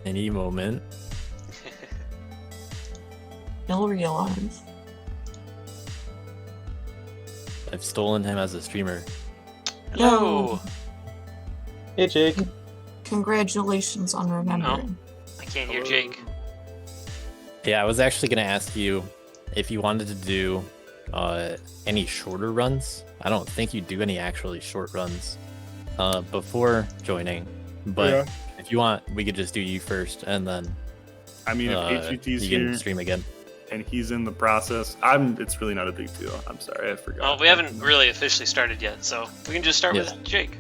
Any moment. He'll realize. I've stolen him as a streamer. Hello. Hey, Jake. Congratulations on remembering. I can't hear Jake. Yeah, I was actually going to ask you if you wanted to do any shorter runs. I don't think you do any actually short runs before joining, but if you want, we could just do you first, and then I mean, if HGT's you can here stream again. and he's in the process, it's really not a big deal. I'm sorry, I forgot. Well, we haven't really officially started yet, so we can just start with Jake.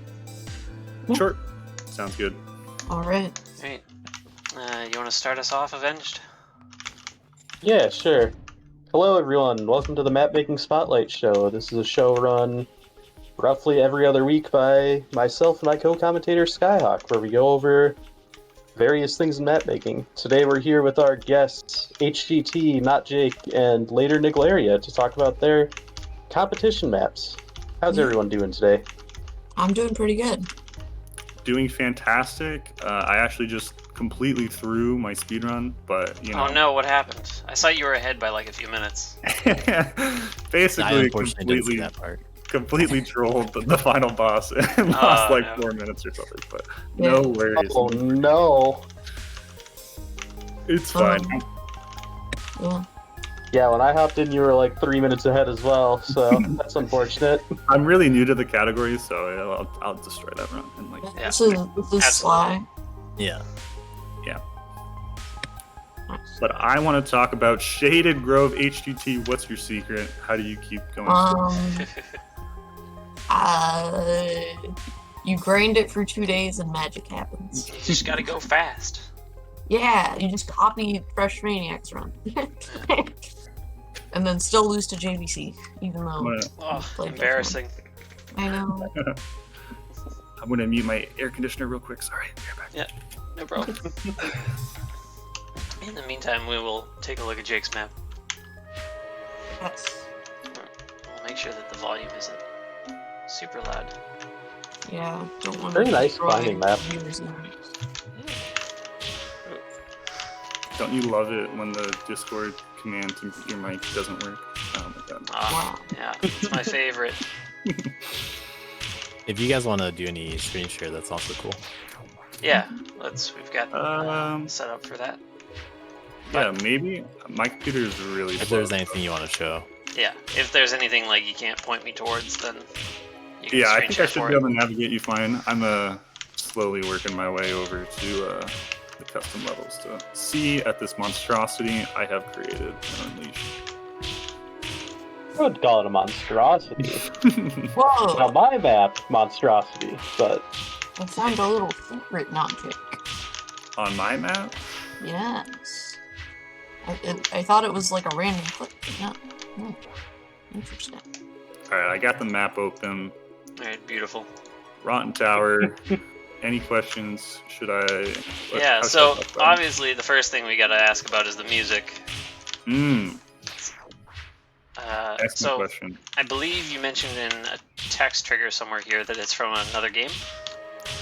Sure. Sounds good. All right. Alright. You want to start us off, Avenged? Yeah, sure. Hello, everyone. Welcome to the Mapmaking Spotlight Show. This is a show run roughly every other week by myself and my co-commentator Skyhawk, where we go over various things in mapmaking. Today we're here with our guests, ThisIsNotJake and later Niglaria, to talk about their competition maps. How's everyone doing today? I'm doing pretty good. Doing fantastic. I actually just completely threw my speedrun, but you know. Oh no, what happened? I saw you were ahead by like a few minutes. Basically, I unfortunately didn't see that part. completely trolled the final boss and lost like 4 minutes or something. But no worries. Oh no. It's fine. Yeah. Yeah, when I hopped in, you were like 3 minutes ahead as well, so that's unfortunate. I'm really new to the category, so I'll destroy that run. And like, Yeah. This is Sly. Yeah. But I want to talk about Shaded Grove HGT. What's your secret? How do you keep going? You grind it for 2 days and magic happens. You just gotta go fast. Yeah, you just copy Fresh Maniac's run. And then still lose to JVC, even though... Oh, played embarrassing. I know. I'm going to mute my air conditioner real quick. Sorry. You're back. Yeah, no problem. In the meantime, we will take a look at Jake's map. Yes. We'll make sure that the volume isn't super loud. Yeah, don't want Very to nice destroy finding map. viewers' ears. Don't you love it when the Discord command to your mic doesn't work? Oh my god. Ah, yeah, it's my favorite. If you guys want to do any screen share, that's also cool. Yeah, we've got set up for that. Yeah, maybe. My computer is really If slow. there's anything you want to show. Yeah, if there's anything like you can't point me towards, then you can Yeah, I screen think share I should for be it. able to navigate you fine. I'm slowly working my way over to the custom levels to see at this monstrosity I have created and unleashed. I would call it a monstrosity. Whoa! Now, my map, monstrosity, but I found a little secret non-kick. On my map? Yes. I thought it was like a random click, but no. Interesting. Alright, I got the map open. Alright, beautiful. Rotten Tower. Any questions? Should I... Yeah, how should so I talk about it? obviously the first thing we gotta ask about is the music. Excellent So question. I believe you mentioned in a text trigger somewhere here that it's from another game.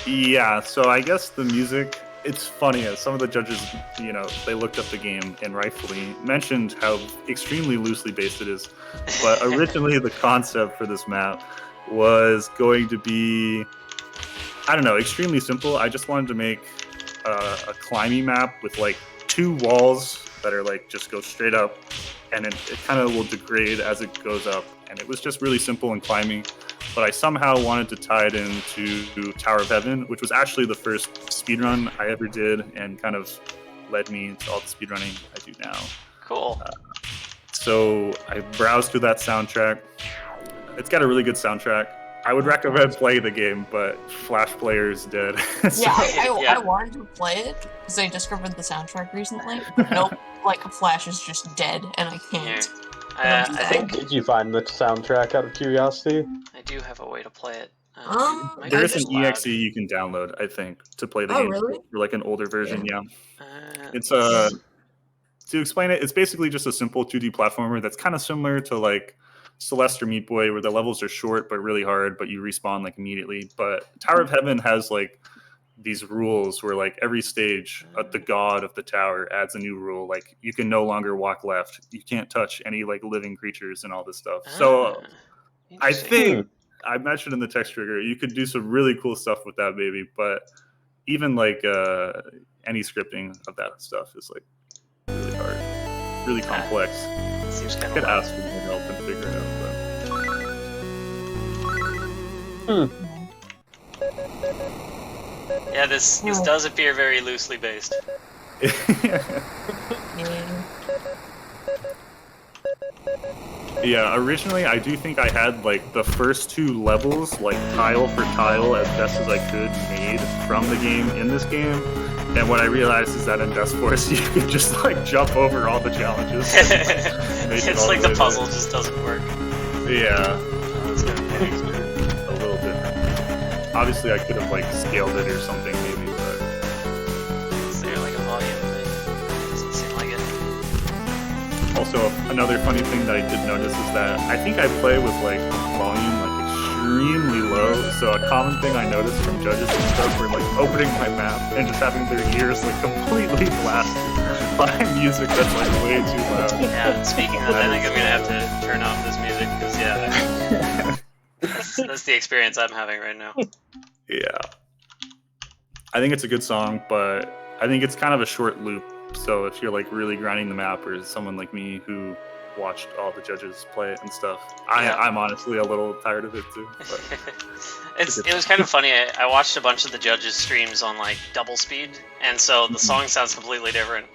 Yeah, so I guess the music, it's funny, some of the judges, you know, they looked up the game and rightfully mentioned how extremely loosely based it is. But originally the concept for this map was going to be, I don't know, extremely simple. I just wanted to make a climbing map with like 2 walls that are like just go straight up, and it kind of will degrade as it goes up. And it was just really simple and climbing. But I somehow wanted to tie it into Tower of Heaven, which was actually the first speedrun I ever did and kind of led me to all the speedrunning I do now. Cool. So I browsed through that soundtrack. It's got a really good soundtrack. I would recommend playing the game, but Flash Player is dead. So- Yeah, Yeah. I wanted to play it because I discovered the soundtrack recently. Nope, like Flash is just dead, and I can't. I how think did you find the soundtrack out of curiosity? I do have a way to play it. Um, There is just an EXE you can download, I think, to play the Oh, game. really? For like an older version, yeah. It's to to explain it, it's basically just a simple 2D platformer that's kind of similar to like Celeste or Meat Boy, where the levels are short but really hard, but you respawn like immediately. But Tower of Heaven has like these rules where like every stage, the god of the tower adds a new rule. Like you can no longer walk left. You can't touch any like living creatures and all this stuff. So I Interesting. think I mentioned in the text trigger, you could do some really cool stuff with that baby. But even like any scripting of that stuff is like really hard, really complex. Seems I kind could of ask for more help and figure it out. Yeah, this does appear very loosely based. But yeah, originally I do think I had like the first 2 levels, like tile for tile, as best as I could, made from the game in this game. And what I realized is that in Dustforce, you could just like jump over all the challenges. It's like the puzzle just doesn't work. Yeah, That's kind of funny. a little different. Obviously, I could have like scaled it or something, maybe, but Is there like a volume thing? Doesn't seem like it. also another funny thing that I did notice is that I think I play with like volume like extremely low. So a common thing I noticed from judges and stuff were like opening my map and just having their ears like completely blasted by music that's like way too loud. Yeah, speaking of, I think I'm gonna have to turn off this music because that's the experience I'm having right now. Yeah. I think it's a good song, but I think it's kind of a short loop. So if you're like really grinding the map, or someone like me who watched all the judges play it and stuff, I'm honestly a little tired of it too. But It was kind of funny. I watched a bunch of the judges' streams on like double speed, and so the song sounds completely different.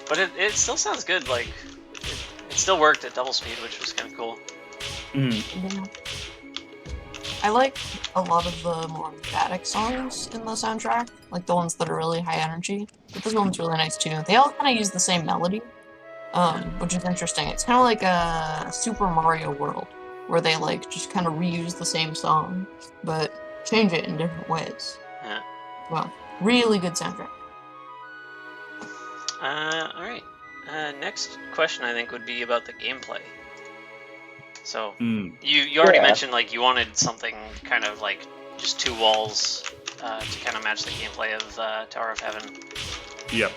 But it still sounds good. Like it still worked at double speed, which was kind of cool. Yeah. I like a lot of the more emphatic songs in the soundtrack, like the ones that are really high energy. But this one's really nice too. They all kind of use the same melody, which is interesting. It's kind of like a Super Mario World, where they like just kind of reuse the same song, but change it in different ways. Yeah. Well, really good soundtrack. All right. Next question I think would be about the gameplay. So you already mentioned like you wanted something kind of like just 2 walls to kind of match the gameplay of Tower of Heaven. Yep.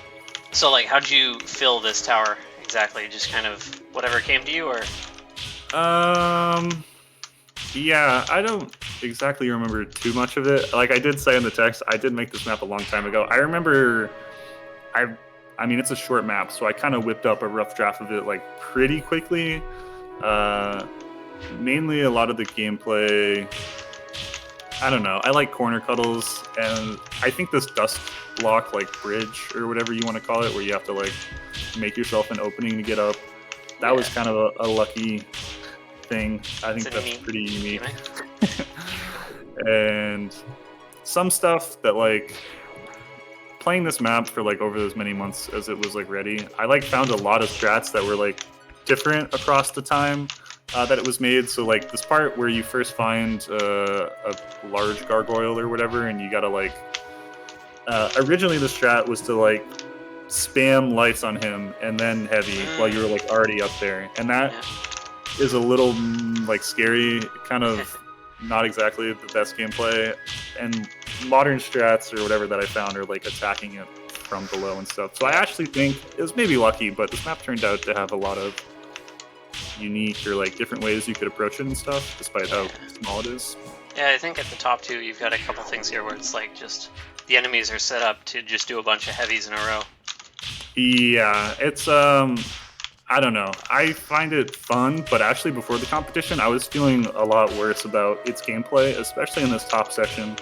So like how'd you fill this tower exactly? Just kind of whatever came to you, or? Yeah, I don't exactly remember too much of it. Like I did say in the text, I did make this map a long time ago. I remember I mean, it's a short map, so I kind of whipped up a rough draft of it like pretty quickly. Mainly a lot of the gameplay, I don't know, I like corner cuddles, and I think this dust block like bridge or whatever you want to call it, where you have to like make yourself an opening to get up, that was kind of a lucky thing. I think that's pretty unique. And some stuff that like playing this map for like over as many months as it was like ready, I like found a lot of strats that were like different across the time that it was made. So like this part where you first find a large gargoyle or whatever, and you gotta like originally the strat was to like spam lights on him and then heavy while you were like already up there, and that is a little like scary, kind of not exactly the best gameplay. And modern strats or whatever that I found are like attacking it from below and stuff. So I actually think it was maybe lucky, but this map turned out to have a lot of unique or like different ways you could approach it and stuff, despite how small it is. Yeah, I think at the top 2 you've got a couple things here where it's like just the enemies are set up to just do a bunch of heavies in a row. Yeah, it's I don't know. I find it fun, but actually before the competition, I was feeling a lot worse about its gameplay, especially in this top section,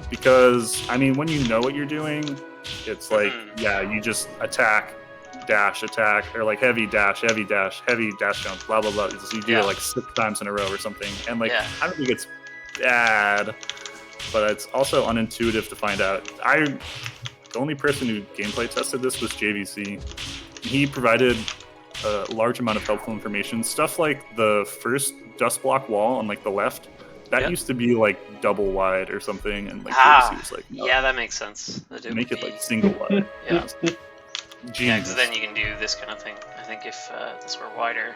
because I mean, when you know what you're doing, it's like, yeah, you just attack, dash, attack, or like heavy dash, heavy dash jump, blah blah blah. So you do it like 6 times in a row or something, and like I don't think it's bad, but it's also unintuitive to find out. The only person who gameplay tested this was JVC. He provided a large amount of helpful information. Stuff like the first dust block wall on like the left, that used to be like double wide or something, and like JVC was like, no, yeah, that makes sense. make it like single wide. Yeah, because then you can do this kind of thing. I think if this were wider,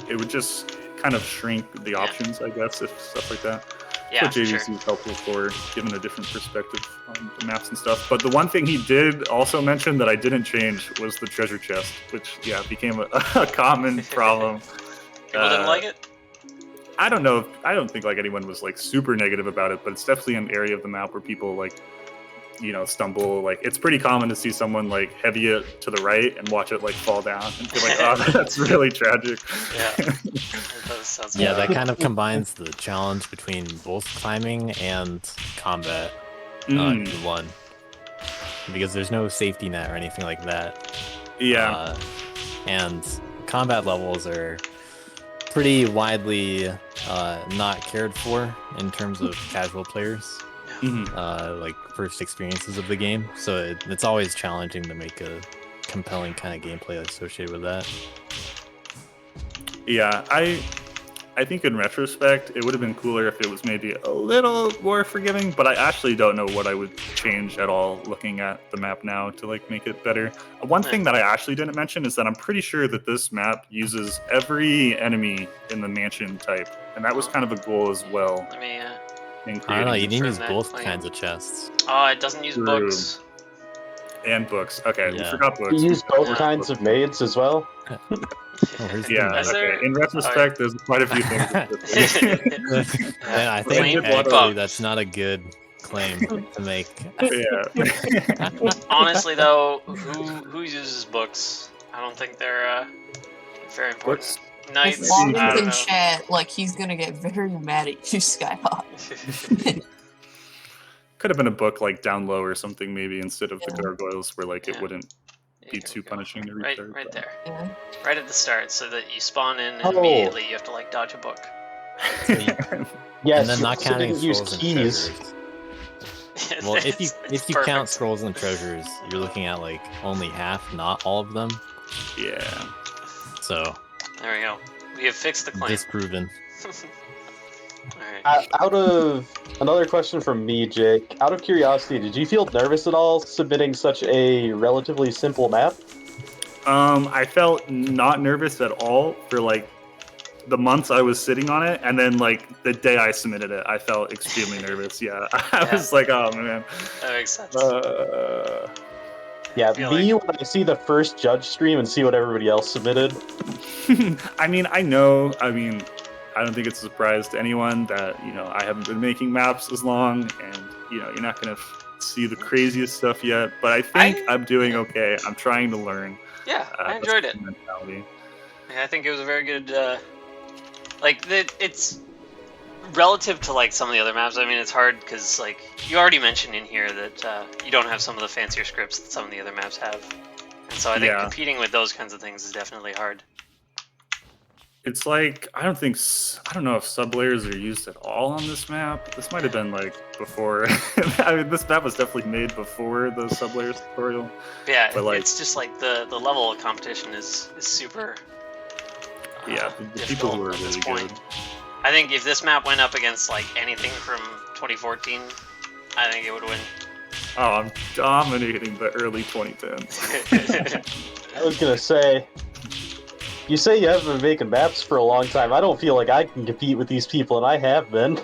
it would just kind of shrink the options, I guess, if stuff like that. Yeah, Which JVC sure. is helpful for giving a different perspective on the maps and stuff. But the one thing he did also mention that I didn't change was the treasure chest, which became a common problem. People didn't like it? I don't know. I don't think like anyone was like super negative about it, but it's definitely an area of the map where people like, stumble. Like it's pretty common to see someone like heavy it to the right and watch it like fall down and feel like, oh, that's really tragic. Yeah. That does sound Yeah, that scary. kind of combines the challenge between both climbing and combat in one. Because there's no safety net or anything like that. Yeah. And combat levels are pretty widely not cared for in terms of casual players. Like first experiences of the game. So it's always challenging to make a compelling kind of gameplay associated with that. Yeah, I think in retrospect, it would have been cooler if it was maybe a little more forgiving, but I actually don't know what I would change at all looking at the map now to like make it better. One thing that I actually didn't mention is that I'm pretty sure that this map uses every enemy in the mansion type, and that was kind of a goal as well. Let me, I don't know, you didn't use that both claim. kinds of chests. Oh, it doesn't use books. And books. Okay, we Yeah. forgot books. You use both kinds of maids as well? Where's Yeah, the Is okay. there- In retrospect, there's quite a few things. Yeah, I Claim think books. actually that's not a good claim to make. Yeah. Honestly, though, who uses books? I don't think they're very important. Books? Knights, As long I as don't in know. chat, like, he's gonna get very mad at you, Skyhawk. Could have been a book like down low or something maybe instead of the Yeah. gargoyles where like Yeah. it wouldn't Here be we too go. punishing to Right, restart. right there. Yeah. Right at the start, so that you spawn in and Oh. immediately you have to like dodge a book. Yes, And then you not also counting didn't use scrolls and keys. treasures. Well, if you It's count perfect. scrolls and treasures, you're looking at like only half, not all of them. Yeah. So There we go. We have fixed the claim. disproven. Alright. Out of another question from me, Jake. Out of curiosity, did you feel nervous at all submitting such a relatively simple map? I felt not nervous at all for like the months I was sitting on it, and then like the day I submitted it, I felt extremely nervous. Yeah, I Yeah. was like, oh man. That makes sense. Yeah, feel me, when I see the first judge stream and see what everybody else submitted. I mean, I know. I mean, I don't think it's a surprise to anyone that I haven't been making maps as long, and you're not gonna see the craziest stuff yet. But I think I'm doing okay. I'm trying to learn. Yeah, I That's enjoyed the it. mentality. Yeah, I think it was a very good, it's relative to like some of the other maps. I mean, it's hard because like you already mentioned in here that you don't have some of the fancier scripts that some of the other maps have, and so I think Yeah. competing with those kinds of things is definitely hard. It's like I don't know if sub layers are used at all on this map. This might have been like before. I mean, this map was definitely made before the sub layers tutorial. But yeah, But, like- it's just like the level of competition is super. Yeah, the people difficult who are at this really point. good. I think if this map went up against like anything from 2014, I think it would win. Oh, I'm dominating the early 2010s. I was gonna say, you say you haven't been making maps for a long time. I don't feel like I can compete with these people, and I have been.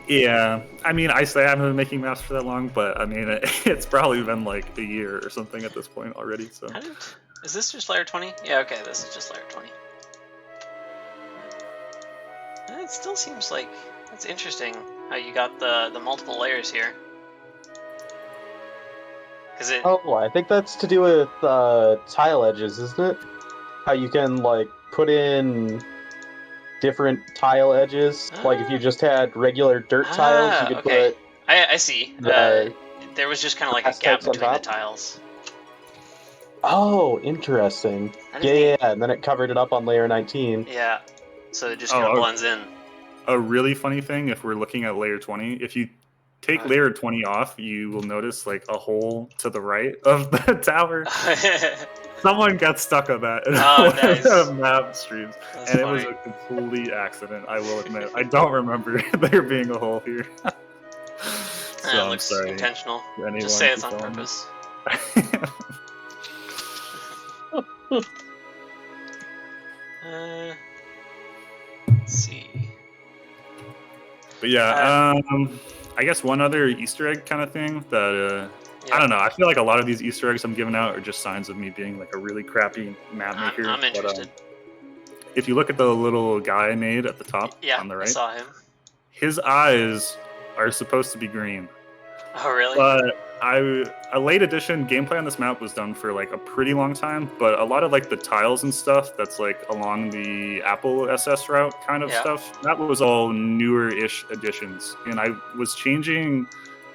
Yeah, I mean, I say I haven't been making maps for that long, but I mean, it's probably been like a year or something at this point already. So Is this just layer 20? Yeah, okay, this is just layer 20. It still seems like it's interesting how you got the multiple layers here. Cause it, Oh, I think that's to do with tile edges, isn't it? How you can like put in different tile edges. Like if you just had regular dirt tiles, you could okay. put. I see. the There was just kind of like grass a gap types on between the top? tiles. Oh, interesting. I Yeah, didn't think- and then it covered it up on layer 19. Yeah. So it just Oh, kind of okay. blends in. a really funny thing, if we're looking at layer 20, if you take layer 20 off, you will notice like a hole to the right of the tower. Someone got stuck on that in Oh, one of nice. the map streams, That's and funny. it was a complete accident. I will admit, I don't remember there being a hole here. So It I'm looks sorry intentional. to anyone Just say it's who on told me. purpose. Let's see. But yeah, I guess one other Easter egg kind of thing that I don't know. I feel like a lot of these Easter eggs I'm giving out are just signs of me being like a really crappy map maker. I'm interested. But, if you look at the little guy I made at the top on the right, I saw him. His eyes are supposed to be green. Oh, really? But a late edition gameplay on this map was done for like a pretty long time, but a lot of like the tiles and stuff that's like along the Apple SS route kind of stuff, that was all newer-ish additions. And I was changing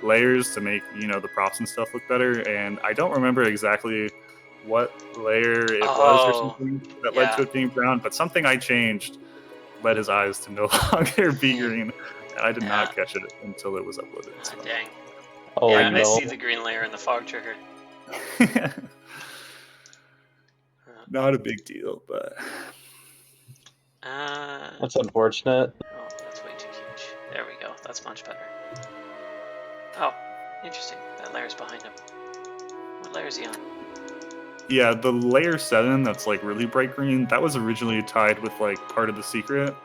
layers to make, the props and stuff look better, and I don't remember exactly what layer it was or something that led to it being brown, but something I changed led his eyes to no longer be green, and I did not catch it until it was uploaded. So. Dang. Oh, yeah, no. I see the green layer in the fog trigger. Not a big deal, but... That's unfortunate. Oh, that's way too huge. There we go. That's much better. Oh, interesting. That layer's behind him. What layer is he on? Yeah, the layer 7 that's like really bright green, that was originally tied with like part of the secret.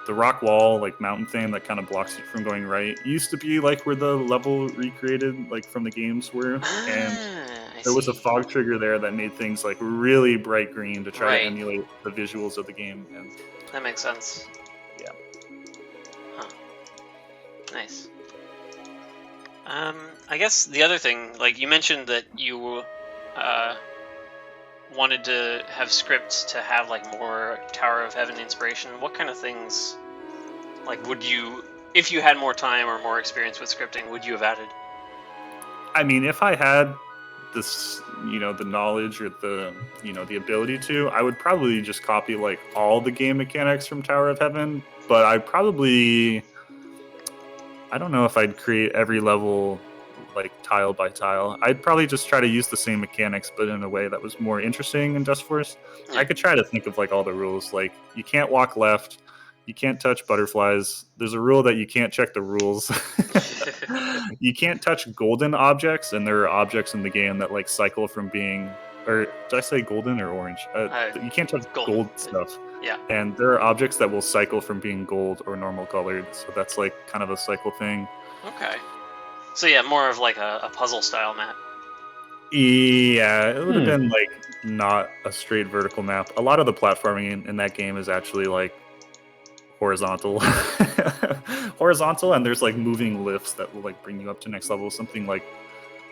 The rock wall, like mountain thing that kind of blocks you from going right, used to be like where the level recreated like from the games were, and there was a fog trigger there that made things like really bright green to try to emulate the visuals of the game. And that makes sense. Yeah. Huh. Nice. I guess the other thing, like you mentioned that you wanted to have scripts to have like more Tower of Heaven inspiration. What kind of things, like, would you, if you had more time or more experience with scripting, would you have added? I mean, if I had this, the knowledge or the, the ability to, I would probably just copy like all the game mechanics from Tower of Heaven, but I don't know if I'd create every level like tile by tile. I'd probably just try to use the same mechanics, but in a way that was more interesting in Dustforce. I could try to think of like all the rules, like you can't walk left, you can't touch butterflies. There's a rule that you can't check the rules. You can't touch golden objects, and there are objects in the game that like cycle from being, or did I say golden or orange? You can't touch gold stuff. Yeah. And there are objects that will cycle from being gold or normal colored, so that's like kind of a cycle thing. Okay. So yeah, more of like a puzzle style map. Yeah, it would have been like not a straight vertical map. A lot of the platforming in that game is actually like horizontal. Horizontal, and there's like moving lifts that will like bring you up to next level, something like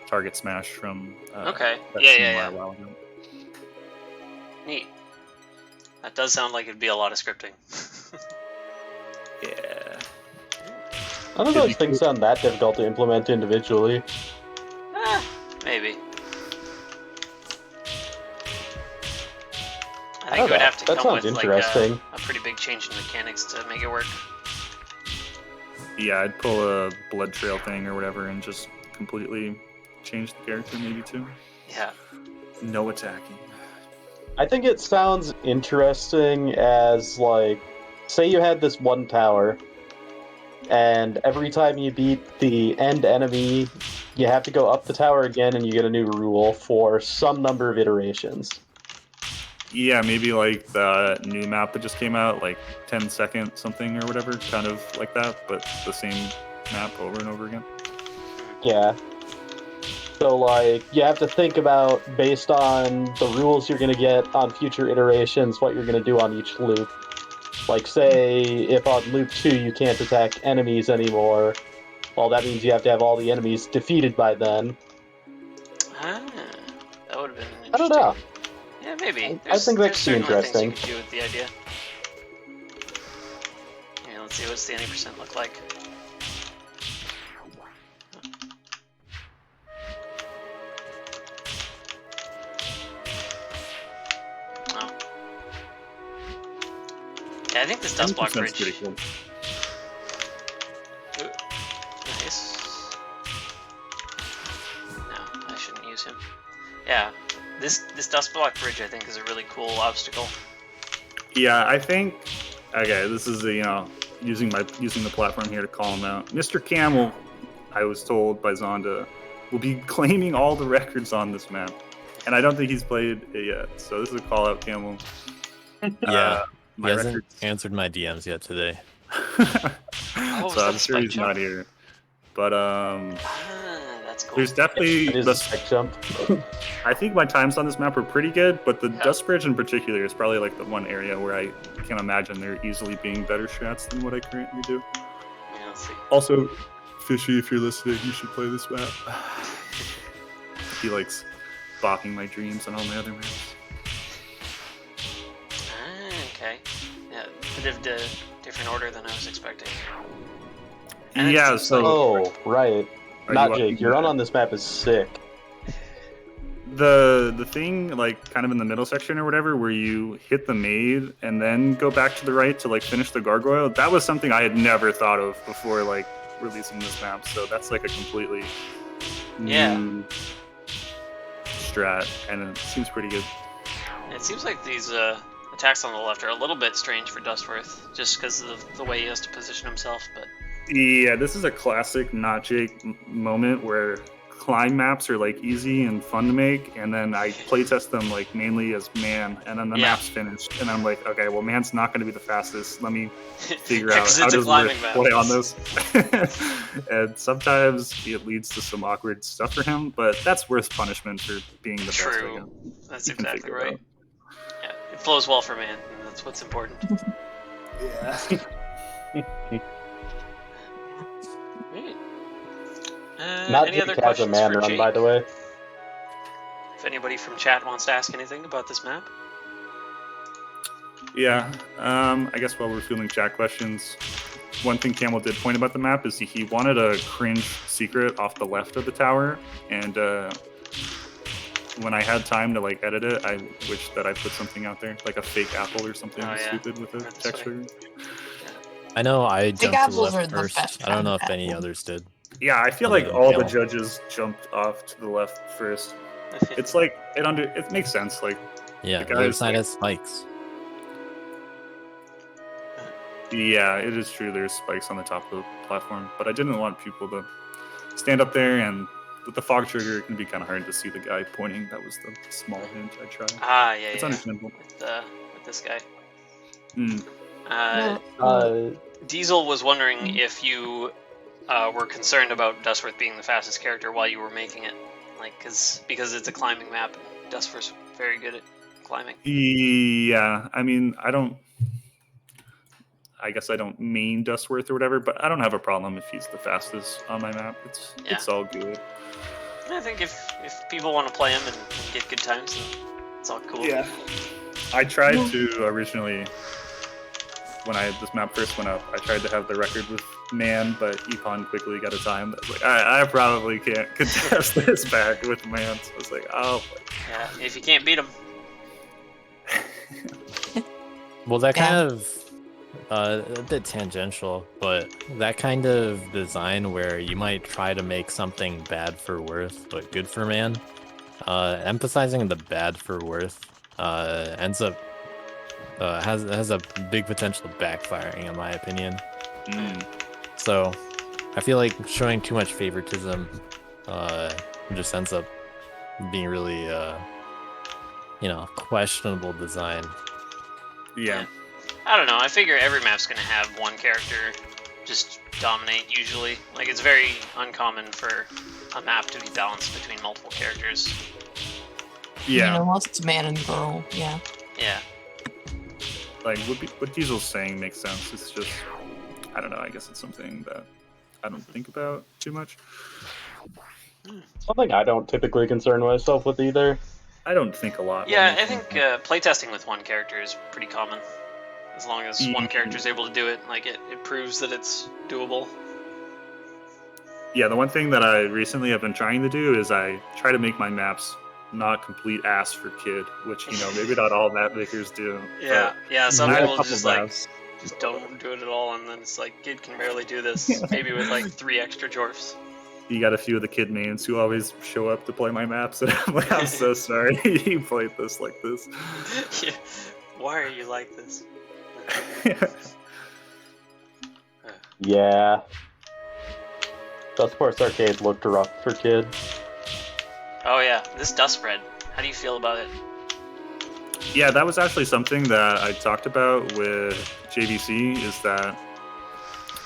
Target Smash from okay. that Yeah. a while ago. Neat. That does sound like it'd be a lot of scripting. Yeah. None of those things sound that difficult to implement individually. Maybe. I think it would have to that come sounds with like interesting. a pretty big change in mechanics to make it work. Yeah, I'd pull a blood trail thing or whatever and just completely change the character maybe too. Yeah. No attacking. I think it sounds interesting as, like, say you had this one tower, and every time you beat the end enemy, you have to go up the tower again and you get a new rule for some number of iterations. Yeah, maybe like the new map that just came out, like 10 second something or whatever, kind of like that, but the same map over and over again. Yeah. So, like, you have to think about, based on the rules you're going to get on future iterations, what you're going to do on each loop. Like, say, if on loop 2 you can't attack enemies anymore, well, that means you have to have all the enemies defeated by then. That would have been interesting. I don't know. Yeah, maybe. I think that could be interesting. Things you could do with the idea. Yeah, let's see, what's the 90% look like? Oh. Yeah, I think this dust block bridge. Pretty cool. Ooh, nice. No, I shouldn't use him. Yeah, this dust block bridge I think is a really cool obstacle. Yeah, I think. Okay, this is using the platform here to call him out. Mr. Camel, I was told by Zaandaa, will be claiming all the records on this map, and I don't think he's played it yet. So this is a call out, Camel. Yeah, he my hasn't records. answered my DMs yet today. Oh, so is that I'm a sure spike he's jump? not here. But That's cool. there's definitely It is a spike jump. I think my times on this map are pretty good, but the Yeah. Dust Bridge in particular is probably like the one area where I can imagine there easily being better strats than what I currently do. Yeah, let's see. Also, Fishy, if you're listening, you should play this map. He likes balking my dreams on all my other maps. Okay. Yeah, a bit of a different order than I was expecting. Yeah, seems so Oh, right. Are Not you- Jake. Your run on this map is sick. the thing like kind of in the middle section or whatever where you hit the maid and then go back to the right to like finish the gargoyle, that was something I had never thought of before like releasing this map, so that's like a completely new strat and it seems pretty good. It seems like these attacks on the left are a little bit strange for Dustforce, just because of the way he has to position himself, but... Yeah, this is a classic Not Jake moment where climb maps are like easy and fun to make, and then I playtest them like mainly as man, and then the map's finished, and I'm like, okay, well, man's not going to be the fastest. Let me figure out how does Rift play on this. And sometimes it leads to some awkward stuff for him, but that's worth punishment for being the best. True, that's You can exactly figure it right. out. Yeah, it flows well for man, and that's what's important. Yeah. Not Any other Jake has a questions man for run, Jake? by the way. If anybody from chat wants to ask anything about this map? Yeah, I guess while we're fielding chat questions, one thing Camel did point about the map is he wanted a cringe secret off the left of the tower, and when I had time to like edit it, I wished that I put something out there, like a fake apple or something stupid with a That's texture. I know I jumped to the apples are left the first. best I don't know kind if of any apple. others did. Yeah, I feel Other like than all the Camel. judges jumped off to the left first. It's like it makes sense. Like Yeah, the the other guys, side like- has spikes. yeah, it is true. There's spikes on the top of the platform, but I didn't want people to stand up there, and with the fog trigger, it can be kind of hard to see the guy pointing. That was the small hint I tried. Ah, yeah, It's yeah. understandable. With this guy. Mm. Diesel was wondering if you were concerned about Dustforce being the fastest character while you were making it, like because it's a climbing map. And Dustforce very good at climbing. Yeah, I mean, I guess I don't mean Dustworth or whatever, but I don't have a problem if he's the fastest on my map. It's all good. I think if people want to play him and get good times, then it's all cool. Yeah. I tried to originally, when this map first went up, I tried to have the record with man, but Epon quickly got a time that was like, I probably can't contest this back with man. So I was like, oh. Yeah, if you can't beat him. Well, that kind of a bit tangential, but that kind of design where you might try to make something bad for worth but good for man, emphasizing the bad for worth ends up has a big potential of backfiring, in my opinion. So I feel like showing too much favoritism just ends up being really questionable design. Yeah. I don't know. I figure every map's gonna have one character just dominate usually. Like it's very uncommon for a map to be balanced between multiple characters. Yeah. Unless it's man and girl, yeah. Yeah. Like what Diesel's saying makes sense. It's just, I don't know. I guess it's something that I don't think about too much. Something I don't typically concern myself with either. I don't think a lot. Yeah, I think playtesting with one character is pretty common. As long as one character is able to do it, like it proves that it's doable. Yeah, the one thing that I recently have been trying to do is I try to make my maps not complete ass for kid, which maybe not all map makers do. Yeah, some I had a people couple just maps. just don't do it at all, and then it's like kid can barely do this. Maybe with like 3 extra dwarfs. You got a few of the kid mains who always show up to play my maps, and I'm like, I'm so sorry you played this like this. Yeah. Why are you like this? Yeah. Dustforce Arcade looked rough for kid. Oh yeah, this dust spread. How do you feel about it? Yeah, that was actually something that I talked about with JVC, is that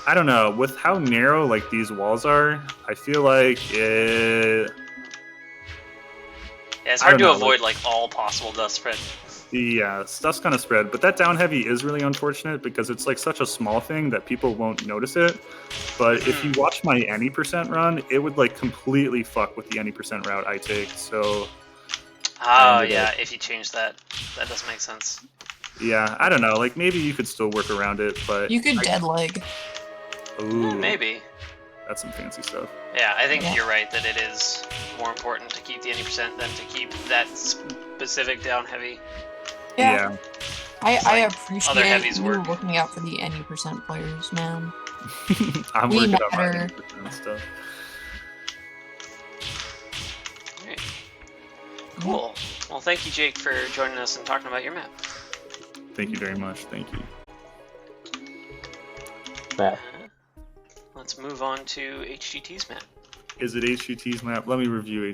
I don't know. With how narrow like these walls are, I feel like it. Yeah, it's hard to avoid like all possible dust spread. Yeah, stuff's kind of spread, but that down heavy is really unfortunate because it's like such a small thing that people won't notice it. But if you watch my any percent run, it would like completely fuck with the any percent route I take. So. Oh yeah, if you change that, that does make sense. Yeah, I don't know. Like maybe you could still work around it, but You could dead leg. Ooh, Maybe. that's some fancy stuff. Yeah, I think you're right that it is more important to keep the any percent than to keep that specific down heavy. Yeah. I other appreciate heavies you work. looking out for the any percent players, man. I'm We working on my matter. 100% stuff. Alright. Cool. Well, thank you, Jake, for joining us and talking about your map. Thank you very much. Thank you. Map. Let's move on to HGT's map. Is it HGT's map? Let me review